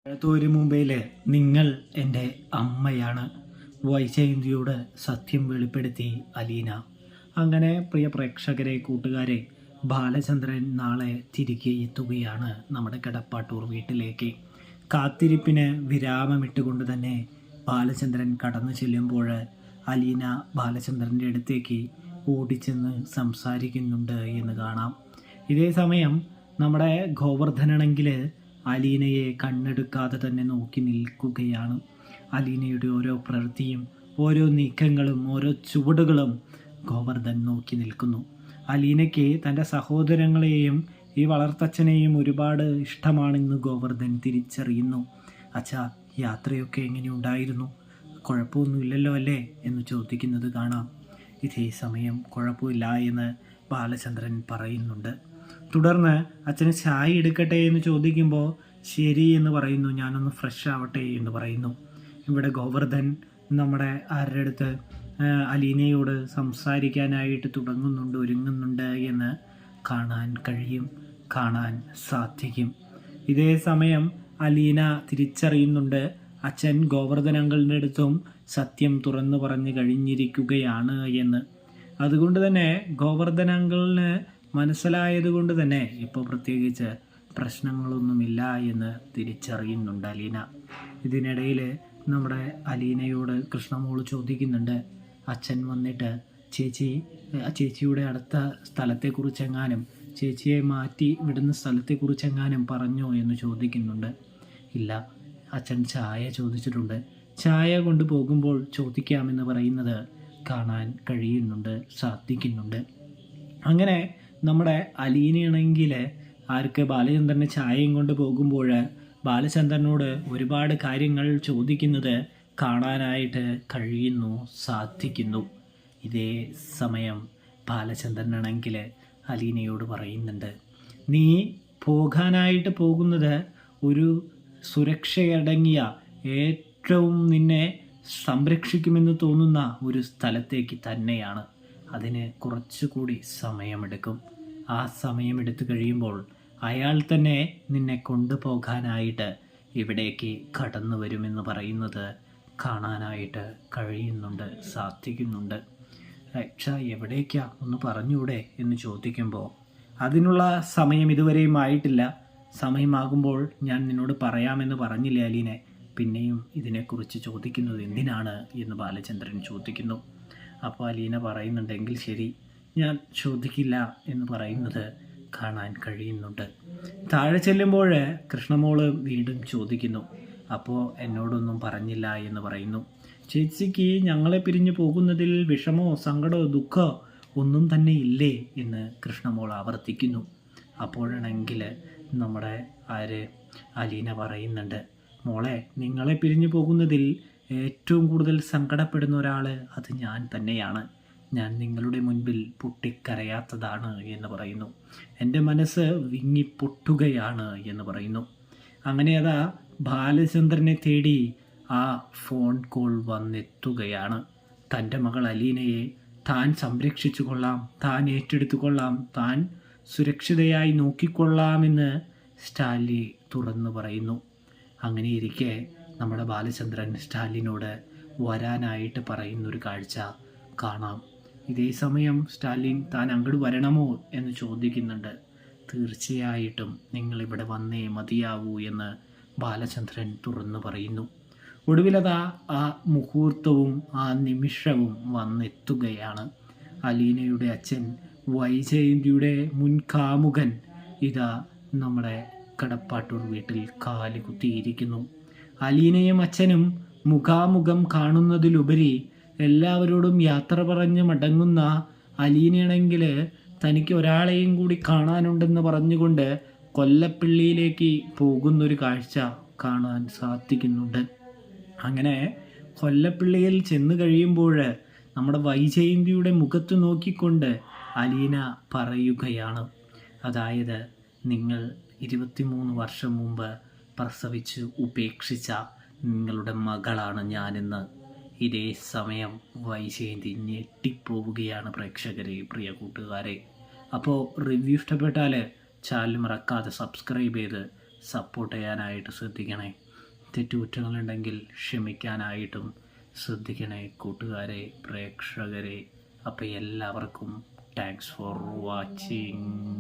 ഒരു മുംബൈയിലെ നിങ്ങൾ എൻ്റെ അമ്മയാണ് വൈജയന്തിയോട് സത്യം വെളിപ്പെടുത്തി അലീന. അങ്ങനെ പ്രിയ പ്രേക്ഷകരെ, കൂട്ടുകാരെ, ബാലചന്ദ്രൻ നാളെ തിരികെ എത്തുകയാണ് നമ്മുടെ കിടപ്പാട്ടൂർ വീട്ടിലേക്ക്. കാത്തിരിപ്പിന് വിരാമമിട്ടുകൊണ്ട് തന്നെ ബാലചന്ദ്രൻ കടന്നു ചെല്ലുമ്പോൾ അലീന ബാലചന്ദ്രൻ്റെ അടുത്തേക്ക് ഓടിച്ചെന്ന് സംസാരിക്കുന്നുണ്ട് എന്ന് കാണാം. ഇതേ സമയം നമ്മുടെ ഗോവർദ്ധനാണെങ്കിൽ അലീനയെ കണ്ണെടുക്കാതെ തന്നെ നോക്കി നിൽക്കുകയാണ്. അലീനയുടെ ഓരോ പ്രവൃത്തിയും ഓരോ നീക്കങ്ങളും ഓരോ ചുവടുകളും ഗോവർദ്ധൻ നോക്കി നിൽക്കുന്നു. അലീനയ്ക്ക് തൻ്റെ സഹോദരങ്ങളെയും ഈ വളർത്തച്ഛനെയും ഒരുപാട് ഇഷ്ടമാണെന്ന് ഗോവർദ്ധൻ തിരിച്ചറിയുന്നു. അച്ഛാ, യാത്രയൊക്കെ എങ്ങനെയുണ്ടായിരുന്നു? കുഴപ്പമൊന്നുമില്ലല്ലോ അല്ലേ എന്ന് ചോദിക്കുന്നത് കാണാം. ഇതേ സമയം കുഴപ്പമില്ല എന്ന് ബാലചന്ദ്രൻ പറയുന്നുണ്ട്. തുടർന്ന് അച്ഛന് ചായ എടുക്കട്ടെ എന്ന് ചോദിക്കുമ്പോൾ ശരി എന്ന് പറയുന്നു. ഞാനൊന്ന് ഫ്രഷ് ആവട്ടെ എന്ന് പറയുന്നു. ഇവിടെ ഗോവർദ്ധൻ നമ്മുടെ ആരുടെ അടുത്ത് അലീനയോട് സംസാരിക്കാനായിട്ട് തുടങ്ങുന്നുണ്ട്, ഒരുങ്ങുന്നുണ്ട് എന്ന് കാണാൻ സാധിക്കും. ഇതേ സമയം അലീന തിരിച്ചറിയുന്നുണ്ട് അച്ഛൻ ഗോവർദ്ധൻ അങ്കിളിൻ്റെ അടുത്തും സത്യം തുറന്നു പറഞ്ഞു കഴിഞ്ഞിരിക്കുകയാണ് എന്ന്. അതുകൊണ്ട് തന്നെ ഗോവർദ്ധൻ അങ്കിളിന് മനസ്സിലായതുകൊണ്ട് തന്നെ ഇപ്പോൾ പ്രത്യേകിച്ച് പ്രശ്നങ്ങളൊന്നുമില്ല എന്ന് തിരിച്ചറിയുന്നുണ്ട് അലീന. ഇതിനിടയിൽ നമ്മുടെ അലീനയോട് കൃഷ്ണമോൾ ചോദിക്കുന്നുണ്ട്, അച്ഛൻ വന്നിട്ട് ചേച്ചിയുടെ അടുത്ത സ്ഥലത്തെക്കുറിച്ചെങ്ങാനും, ചേച്ചിയെ മാറ്റി വിടുന്ന സ്ഥലത്തെക്കുറിച്ചെങ്ങാനും പറഞ്ഞോ എന്ന് ചോദിക്കുന്നുണ്ട്. ഇല്ല, അച്ഛൻ ചായ ചോദിച്ചിട്ടുണ്ട്, ചായ കൊണ്ടുപോകുമ്പോൾ ചോദിക്കാമെന്ന് പറയുന്നത് കാണാൻ സാധിക്കുന്നുണ്ട്. അങ്ങനെ നമ്മുടെ അലീനയാണെങ്കിൽ ആർക്ക് ബാലചന്ദ്രന് ചായയും കൊണ്ട് പോകുമ്പോൾ ബാലചന്ദ്രനോട് ഒരുപാട് കാര്യങ്ങൾ ചോദിക്കുന്നത് കാണാനായിട്ട് സാധിക്കുന്നു. ഇതേ സമയം ബാലചന്ദ്രനാണെങ്കിൽ അലീനയോട് പറയുന്നുണ്ട്, നീ പോകാനായിട്ട് പോകുന്നത് ഒരു സുരക്ഷയടങ്ങിയ ഏറ്റവും നിന്നെ സംരക്ഷിക്കുമെന്ന് തോന്നുന്ന ഒരു സ്ഥലത്തേക്ക് തന്നെയാണ്. അതിന് കുറച്ചുകൂടി സമയമെടുക്കും. ആ സമയമെടുത്തു കഴിയുമ്പോൾ അയാൾ തന്നെ നിന്നെ കൊണ്ടുപോകാനായിട്ട് ഇവിടേക്ക് കടന്നു വരുമെന്ന് പറയുന്നത് കാണാനായിട്ട് സാധിക്കുന്നുണ്ട്. രക്ഷ എവിടേക്കാ ഒന്ന് പറഞ്ഞൂടെ എന്ന് ചോദിക്കുമ്പോൾ അതിനുള്ള സമയം ഇതുവരെയും ആയിട്ടില്ല, സമയമാകുമ്പോൾ ഞാൻ നിന്നോട് പറയാമെന്ന് പറഞ്ഞില്ലേ അലീനെ, പിന്നെയും ഇതിനെക്കുറിച്ച് ചോദിക്കുന്നത് എന്തിനാണ് എന്ന് ബാലചന്ദ്രൻ ചോദിക്കുന്നു. അപ്പോൾ അലീന പറയുന്നുണ്ടെങ്കിൽ ശരി, ഞാൻ ചോദിക്കില്ല എന്ന് പറയുന്നത് കാണാൻ താഴെ ചെല്ലുമ്പോൾ കൃഷ്ണമോള് വീണ്ടും ചോദിക്കുന്നു, അപ്പോൾ എന്നോടൊന്നും പറഞ്ഞില്ല എന്ന് പറയുന്നു. ചേച്ചിക്ക് ഞങ്ങളെ പിരിഞ്ഞു പോകുന്നതിൽ വിഷമോ സങ്കടമോ ദുഃഖമോ ഒന്നും തന്നെ ഇല്ലേ എന്ന് കൃഷ്ണമോൾ ആവർത്തിക്കുന്നു. അപ്പോഴാണെങ്കിൽ നമ്മുടെ അലീന പറയുന്നുണ്ട്, മോളെ, നിങ്ങളെ പിരിഞ്ഞു പോകുന്നതിൽ ഏറ്റവും കൂടുതൽ സങ്കടപ്പെടുന്ന ഒരാൾ അത് ഞാൻ തന്നെയാണ്. ഞാൻ നിങ്ങളുടെ മുൻപിൽ പൊട്ടിക്കരയാത്തതാണ് എന്ന് പറയുന്നു. എൻ്റെ മനസ്സ് വിങ്ങിപ്പൊട്ടുകയാണ് എന്ന് പറയുന്നു. അങ്ങനെ അതാ ബാലചന്ദ്രനെ തേടി ആ ഫോൺ കോൾ വന്നെത്തുകയാണ്. തൻ്റെ മകൾ അലീനയെ താൻ സംരക്ഷിച്ചു കൊള്ളാം, താൻ ഏറ്റെടുത്തു കൊള്ളാം, താൻ സുരക്ഷിതയായി നോക്കിക്കൊള്ളാമെന്ന് സ്റ്റാലിൻ തുറന്നു പറയുന്നു. അങ്ങനെയിരിക്കെ നമ്മുടെ ബാലചന്ദ്രൻ സ്റ്റാലിനോട് വരാനായിട്ട് പറയുന്നൊരു കാഴ്ച കാണാം. ഇതേ സമയം സ്റ്റാലിൻ താൻ അങ്ങോട്ട് വരണമോ എന്ന് ചോദിക്കുന്നുണ്ട്. തീർച്ചയായിട്ടും നിങ്ങളിവിടെ വന്നേ മതിയാവൂ എന്ന് ബാലചന്ദ്രൻ തുറന്നു പറയുന്നു. ഒടുവിലതാ ആ മുഹൂർത്തവും ആ നിമിഷവും വന്നെത്തുകയാണ്. അലീനയുടെ അച്ഛൻ വൈജയന്തിയുടെ മുൻകാമുകൻ ഇതാ നമ്മുടെ കടപ്പാട്ടൂർ വീട്ടിൽ കാല് കുത്തിയിരിക്കുന്നു. അലീനയും അച്ഛനും മുഖാമുഖം കാണുന്നതിലുപരി എല്ലാവരോടും യാത്ര പറഞ്ഞ് മടങ്ങുന്ന അലീനയാണെങ്കിൽ തനിക്ക് ഒരാളെയും കൂടി കാണാനുണ്ടെന്ന് പറഞ്ഞുകൊണ്ട് കൊല്ലപ്പള്ളിയിലേക്ക് പോകുന്നൊരു കാഴ്ച കാണാൻ സാധിക്കുന്നുണ്ട്. അങ്ങനെ കൊല്ലപ്പള്ളിയിൽ ചെന്ന് കഴിയുമ്പോൾ നമ്മുടെ വൈജയന്തിയുടെ മുഖത്ത് നോക്കിക്കൊണ്ട് അലീന പറയുകയാണ്, അതായത് നിങ്ങൾ 23 വർഷം മുമ്പ് പ്രസവിച്ച് ഉപേക്ഷിച്ച നിങ്ങളുടെ മകളാണ് ഞാനെന്ന്. ഇതേ സമയം വൈജയന്തി ഞെട്ടിപ്പോവുകയാണ് പ്രേക്ഷകരെ, പ്രിയ കൂട്ടുകാരെ. അപ്പോൾ റിവ്യൂ ഇഷ്ടപ്പെട്ടാൽ ചാനൽ മറക്കാതെ സബ്സ്ക്രൈബ് ചെയ്ത് സപ്പോർട്ട് ചെയ്യാനായിട്ട് ശ്രദ്ധിക്കണേ. തെറ്റുകുറ്റങ്ങളുണ്ടെങ്കിൽ ക്ഷമിക്കാനായിട്ടും ശ്രദ്ധിക്കണേ കൂട്ടുകാരെ, പ്രേക്ഷകരെ. അപ്പോൾ എല്ലാവർക്കും താങ്ക്സ് ഫോർ വാച്ചിങ്.